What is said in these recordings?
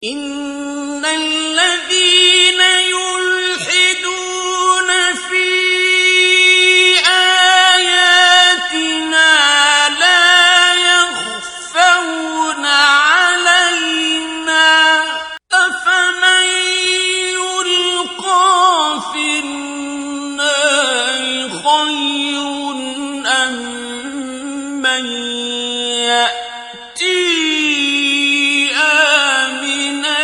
إن الذين يلحدون في آياتنا لا يخفون علينا أفمن يلقى في النار خير أم من يأتي آمنا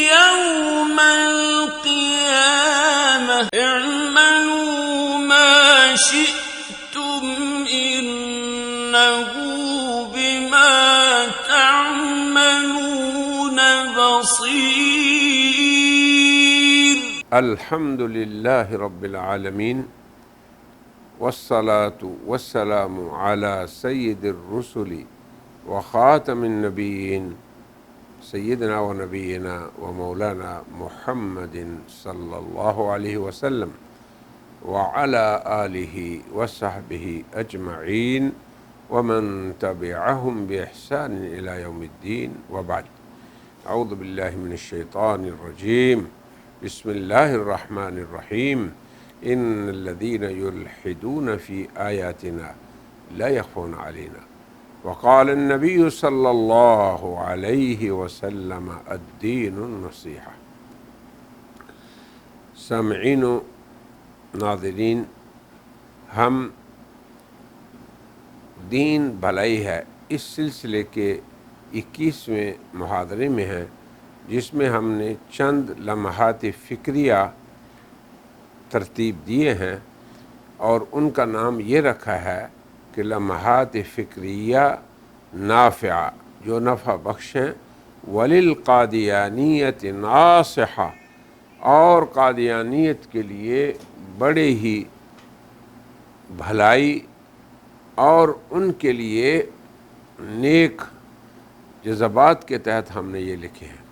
يوم القيامة اعملوا ما شئتم إنه بما تعملون بصير. الحمد لله رب العالمين والصلاة والسلام على سيد الرسل وخاتم النبيين سيدنا ونبينا ومولانا محمد صلى الله عليه وسلم وعلى آله وصحبه أجمعين ومن تبعهم بإحسان إلى يوم الدين وبعد. أعوذ بالله من الشيطان الرجيم. بسم الله الرحمن الرحيم. إن الذين يلحدون في آياتنا لا يخفون علينا وقال النبي صلی اللہ علیہ وسلم الدین النصیحہ. سامعین و ناظرین، ہم دین بھلائی ہے اس سلسلے کے 21ویں محاضرے میں ہیں، جس میں ہم نے چند لمحات فکریہ ترتیب دیے ہیں اور ان کا نام یہ رکھا ہے کہ لمحات فکریہ نافعہ، جو نفع بخش ہیں، وللقادیانیت ناصحہ، اور قادیانیت کے لیے بڑے ہی بھلائی اور ان کے لیے نیک جذبات کے تحت ہم نے یہ لکھے ہیں.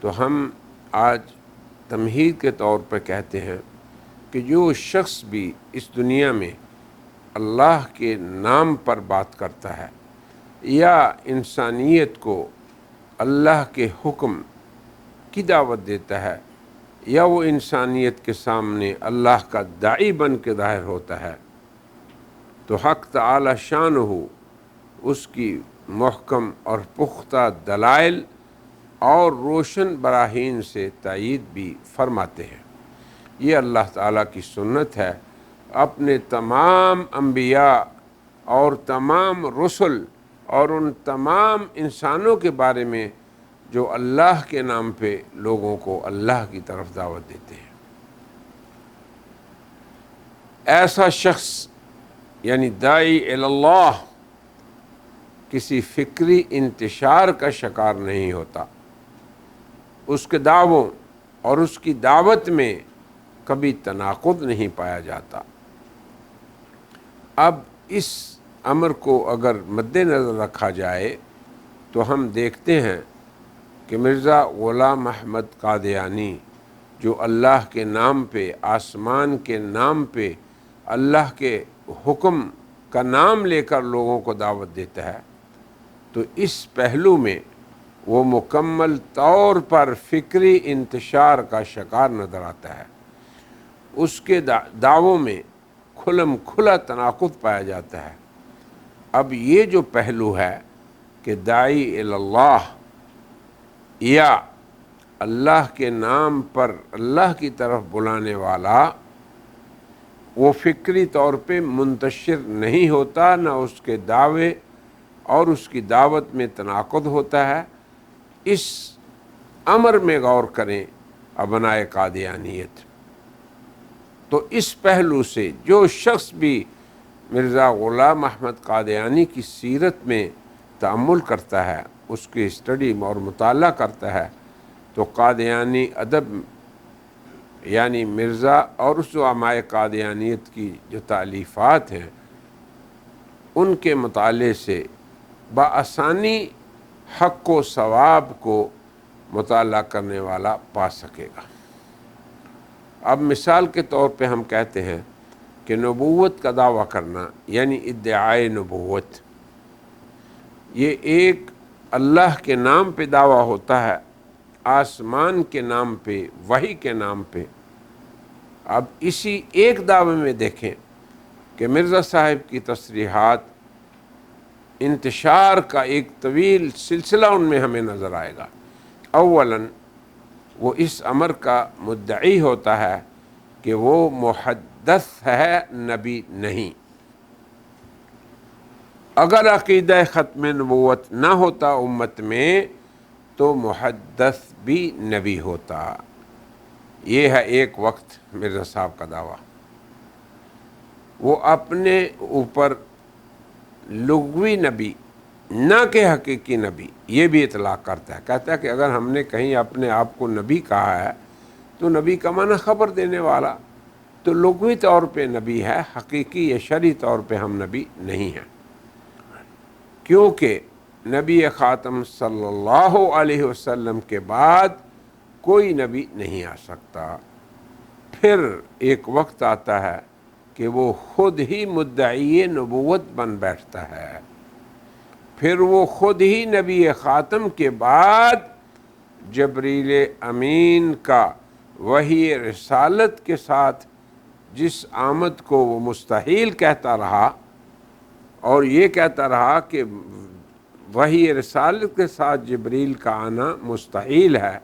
تو ہم آج تمہید کے طور پر کہتے ہیں کہ جو شخص بھی اس دنیا میں اللہ کے نام پر بات کرتا ہے یا انسانیت کو اللہ کے حکم کی دعوت دیتا ہے یا وہ انسانیت کے سامنے اللہ کا داعی بن کے ظاہر ہوتا ہے، تو حق تعالی شانہ اس کی محکم اور پختہ دلائل اور روشن براہین سے تائید بھی فرماتے ہیں. یہ اللہ تعالیٰ کی سنت ہے اپنے تمام انبیاء اور تمام رسل اور ان تمام انسانوں کے بارے میں جو اللہ کے نام پہ لوگوں کو اللہ کی طرف دعوت دیتے ہیں. ایسا شخص یعنی داعی اللہ کسی فکری انتشار کا شکار نہیں ہوتا، اس کے دعووں اور اس کی دعوت میں کبھی تناقض نہیں پایا جاتا. اب اس امر کو اگر مد نظر رکھا جائے تو ہم دیکھتے ہیں کہ مرزا غلام احمد قادیانی جو اللہ کے نام پہ، آسمان کے نام پہ، اللہ کے حکم کا نام لے کر لوگوں کو دعوت دیتا ہے، تو اس پہلو میں وہ مکمل طور پر فکری انتشار کا شکار نظر آتا ہے. اس کے دعووں میں کھلم کھلا تناقض پایا جاتا ہے. اب یہ جو پہلو ہے کہ داعی اللہ یا اللہ کے نام پر اللہ کی طرف بلانے والا وہ فکری طور پہ منتشر نہیں ہوتا، نہ اس کے دعوے اور اس کی دعوت میں تناقض ہوتا ہے. اس امر میں غور کریں ابنائے قادیانیت. تو اس پہلو سے جو شخص بھی مرزا غلام احمد قادیانی کی سیرت میں تأمل کرتا ہے، اس کی اسٹڈی اور مطالعہ کرتا ہے، تو قادیانی ادب یعنی مرزا اور اس علماء قادیانیت کی جو تالیفات ہیں ان کے مطالعے سے بآسانی حق و ثواب کو مطالعہ کرنے والا پا سکے گا. اب مثال کے طور پہ ہم کہتے ہیں کہ نبوت کا دعویٰ کرنا یعنی ادعائے نبوت، یہ ایک اللہ کے نام پہ دعویٰ ہوتا ہے، آسمان کے نام پہ، وحی کے نام پہ۔ اب اسی ایک دعوے میں دیکھیں کہ مرزا صاحب کی تصریحات، انتشار کا ایک طویل سلسلہ ان میں ہمیں نظر آئے گا۔ اولاً وہ اس امر کا مدعی ہوتا ہے کہ وہ محدث ہے، نبی نہیں۔ اگر عقیدہ ختم نبوت نہ ہوتا امت میں تو محدث بھی نبی ہوتا۔ یہ ہے ایک وقت مرزا صاحب کا دعویٰ۔ وہ اپنے اوپر لغوی نبی نہ کہ حقیقی نبی یہ بھی اطلاق کرتا ہے، کہتا ہے کہ اگر ہم نے کہیں اپنے آپ کو نبی کہا ہے تو نبی کا معنی خبر دینے والا، تو لغوی طور پہ نبی ہے، حقیقی یا شرعی طور پہ ہم نبی نہیں ہیں، کیونکہ نبی خاتم صلی اللہ علیہ وسلم کے بعد کوئی نبی نہیں آ سکتا۔ پھر ایک وقت آتا ہے کہ وہ خود ہی مدعی نبوت بن بیٹھتا ہے، پھر وہ خود ہی نبی خاتم کے بعد جبریل امین کا وحی رسالت کے ساتھ جس آمد کو وہ مستحیل کہتا رہا، اور یہ کہتا رہا کہ وحی رسالت کے ساتھ جبریل کا آنا مستحیل ہے،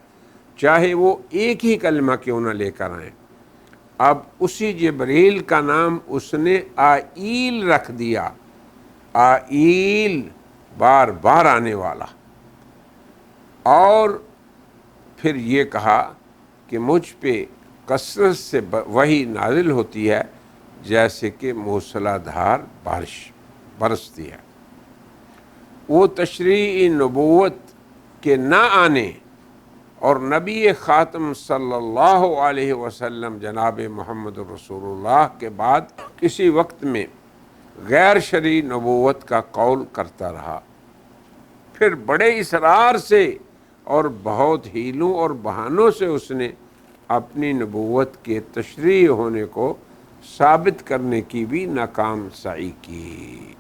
چاہے وہ ایک ہی کلمہ کیوں نہ لے کر آئیں۔ اب اسی جبریل کا نام اس نے آئیل رکھ دیا، آئیل بار بار آنے والا، اور پھر یہ کہا کہ مجھ پہ کثرت سے وحی نازل ہوتی ہے جیسے کہ موسلا دھار بارش برستی ہے۔ وہ تشریعی نبوت کے نہ آنے اور نبی خاتم صلی اللہ علیہ وسلم جناب محمد رسول اللہ کے بعد کسی وقت میں غیر شرعی نبوت کا قول کرتا رہا، پھر بڑے اصرار سے اور بہت ہیلوں اور بہانوں سے اس نے اپنی نبوت کے تشریع ہونے کو ثابت کرنے کی بھی ناکام سعی کی۔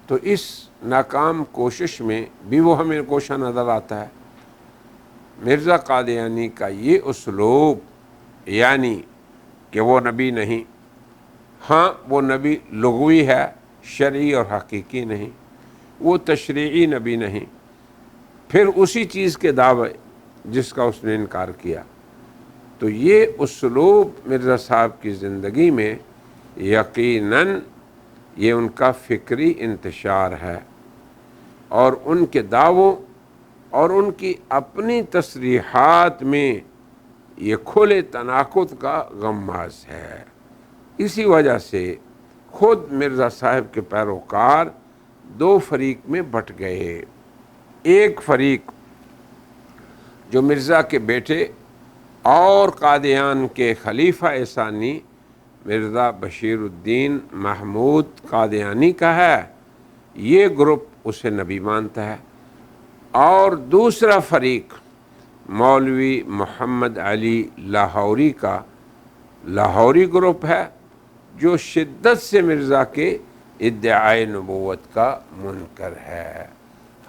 تو اس ناکام کوشش میں بھی وہ ہمیں کوشاں نظر آتا ہے۔ مرزا قادیانی کا یہ اسلوب، یعنی کہ وہ نبی نہیں، ہاں وہ نبی لغوی ہے، شرعی اور حقیقی نہیں، وہ تشریعی نبی نہیں، پھر اسی چیز کے دعوے جس کا اس نے انکار کیا، تو یہ اسلوب مرزا صاحب کی زندگی میں یقیناً یہ ان کا فکری انتشار ہے، اور ان کے دعووں اور ان کی اپنی تصریحات میں یہ کھلے تناقض کا غماز ہے۔ اسی وجہ سے خود مرزا صاحب کے پیروکار دو فریق میں بٹ گئے۔ ایک فریق جو مرزا کے بیٹے اور قادیان کے خلیفہ ثانی مرزا بشیر الدین محمود قادیانی کا ہے، یہ گروپ اسے نبی مانتا ہے، اور دوسرا فریق مولوی محمد علی لاہوری کا لاہوری گروپ ہے، جو شدت سے مرزا کے ادعائے نبوت کا منکر ہے۔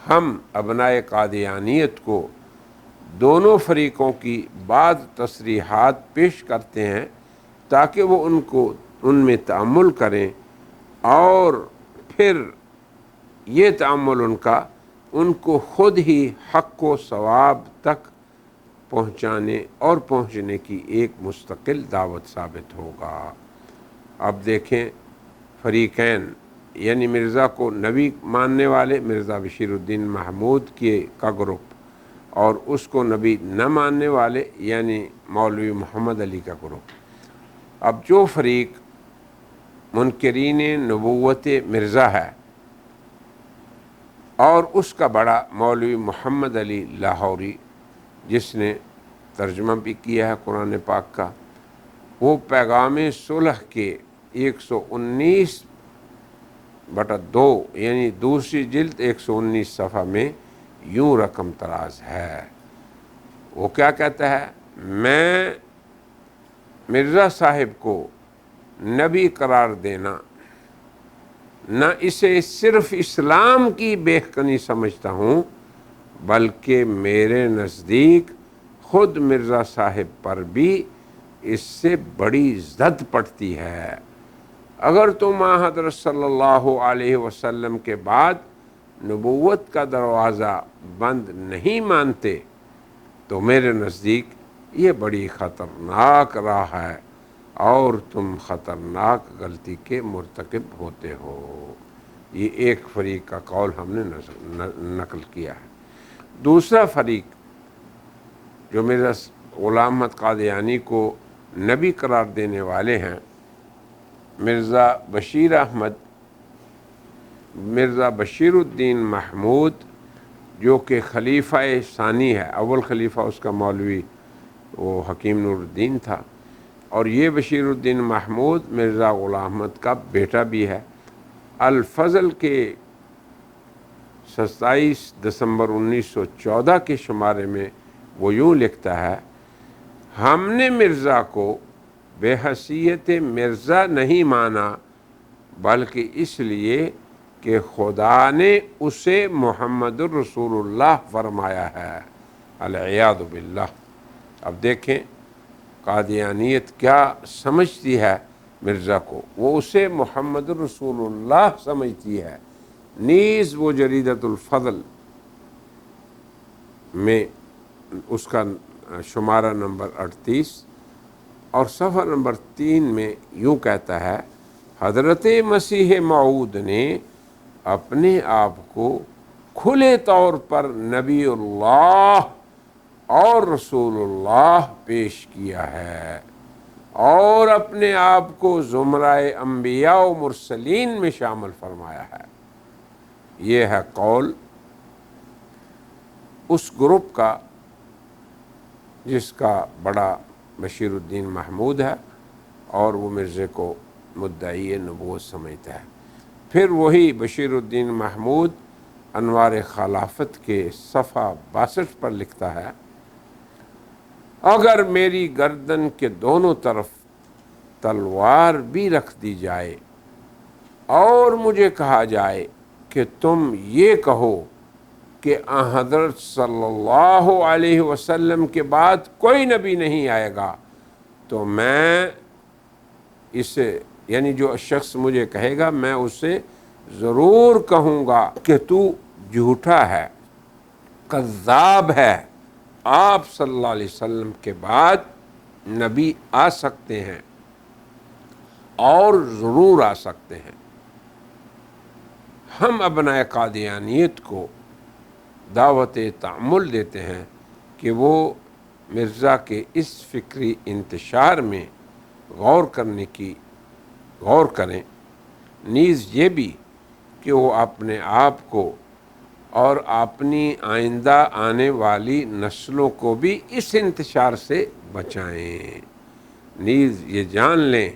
ہم ابنائے قادیانیت کو دونوں فریقوں کی بعض تصریحات پیش کرتے ہیں تاکہ وہ ان میں تأمل کریں، اور پھر یہ تأمل ان کو خود ہی حق و ثواب تک پہنچانے اور پہنچنے کی ایک مستقل دعوت ثابت ہوگا۔ اب دیکھیں فریقین، یعنی مرزا کو نبی ماننے والے مرزا بشیر الدین محمود کا گروپ، اور اس کو نبی نہ ماننے والے یعنی مولوی محمد علی کا گروپ۔ اب جو فریق منکرین نبوت مرزا ہے اور اس کا بڑا مولوی محمد علی لاہوری، جس نے ترجمہ بھی کیا ہے قرآن پاک کا، وہ پیغام صلح کے 119/2 یعنی دوسری جلد 119 صفحہ میں یوں رقم تراز ہے۔ وہ کیا کہتا ہے؟ میں مرزا صاحب کو نبی قرار دینا نہ اسے صرف اسلام کی بہکنی سمجھتا ہوں، بلکہ میرے نزدیک خود مرزا صاحب پر بھی اس سے بڑی زد پڑتی ہے۔ اگر تم حضرت صلی اللہ علیہ وسلم کے بعد نبوت کا دروازہ بند نہیں مانتے تو میرے نزدیک یہ بڑی خطرناک راہ ہے اور تم خطرناک غلطی کے مرتکب ہوتے ہو۔ یہ ایک فریق کا قول ہم نے نقل کیا ہے۔ دوسرا فریق جو مرزا غلام احمد قادیانی کو نبی قرار دینے والے ہیں، مرزا بشیر الدین محمود، جو کہ خلیفہ ثانی ہے، اول خلیفہ اس کا مولوی وہ حکیم نور الدین تھا، اور یہ بشیر الدین محمود مرزا غلام احمد کا بیٹا بھی ہے۔ الفضل کے 27 دسمبر 1914 کے شمارے میں وہ یوں لکھتا ہے: ہم نے مرزا کو بے حیثیت مرزا نہیں مانا، بلکہ اس لیے کہ خدا نے اسے محمد الرسول اللہ فرمایا ہے، العیاذ باللہ۔ اب دیکھیں قادیانیت کیا سمجھتی ہے مرزا کو، وہ اسے محمد الرسول اللہ سمجھتی ہے۔ نیز وہ جریدۃ الفضل میں اس کا شمارہ نمبر 38 اور صفحہ نمبر 3 میں یوں کہتا ہے: حضرت مسیح موعود نے اپنے آپ کو کھلے طور پر نبی اللہ اور رسول اللہ پیش کیا ہے اور اپنے آپ کو زمرۂ انبیاء و مرسلین میں شامل فرمایا ہے۔ یہ ہے قول اس گروپ کا جس کا بڑا بشیر الدین محمود ہے اور وہ مرزے کو مدعی نبوت سمجھتا ہے۔ پھر وہی بشیر الدین محمود انوار خلافت کے صفحہ 62 پر لکھتا ہے: اگر میری گردن کے دونوں طرف تلوار بھی رکھ دی جائے اور مجھے کہا جائے کہ تم یہ کہو کہ حضرت صلی اللہ علیہ وسلم کے بعد کوئی نبی نہیں آئے گا، تو میں اسے، یعنی جو شخص مجھے کہے گا، میں اسے ضرور کہوں گا کہ تو جھوٹا ہے، کذاب ہے، آپ صلی اللہ علیہ وسلم کے بعد نبی آ سکتے ہیں اور ضرور آ سکتے ہیں۔ ہم ابنائے قادیانیت کو دعوت تعامل دیتے ہیں کہ وہ مرزا کے اس فکری انتشار میں غور کریں، نیز یہ بھی کہ وہ اپنے آپ کو اور اپنی آئندہ آنے والی نسلوں کو بھی اس انتشار سے بچائیں۔ نیز یہ جان لیں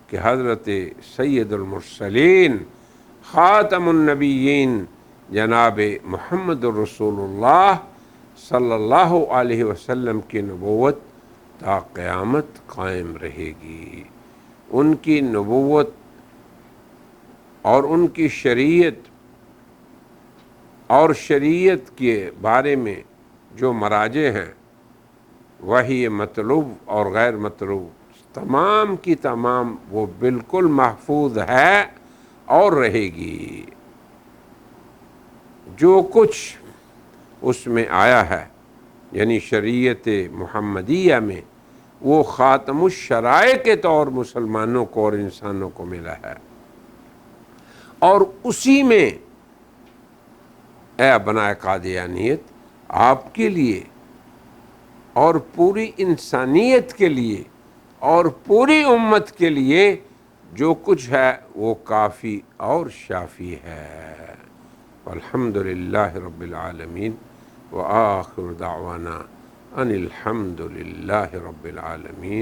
کہ حضرت سید المرسلین خاتم النبیین جناب محمد الرسول اللہ صلی اللہ علیہ وسلم کی نبوت تا قیامت قائم رہے گی۔ ان کی نبوت اور ان کی شریعت اور شریعت کے بارے میں جو مراجع ہیں، وحی مطلوب اور غیر مطلوب تمام کی تمام وہ بالکل محفوظ ہے اور رہے گی۔ جو کچھ اس میں آیا ہے، یعنی شریعت محمدیہ میں، وہ خاتم الشرائع کے طور مسلمانوں کو اور انسانوں کو ملا ہے، اور اسی میں اے ابنائے قادیانیت آپ کے لیے اور پوری انسانیت کے لیے اور پوری امت کے لیے جو کچھ ہے وہ کافی اور شافی ہے۔ والحمدللہ رب العالمین وآخر دعوانا ان الحمدللہ رب العالمین۔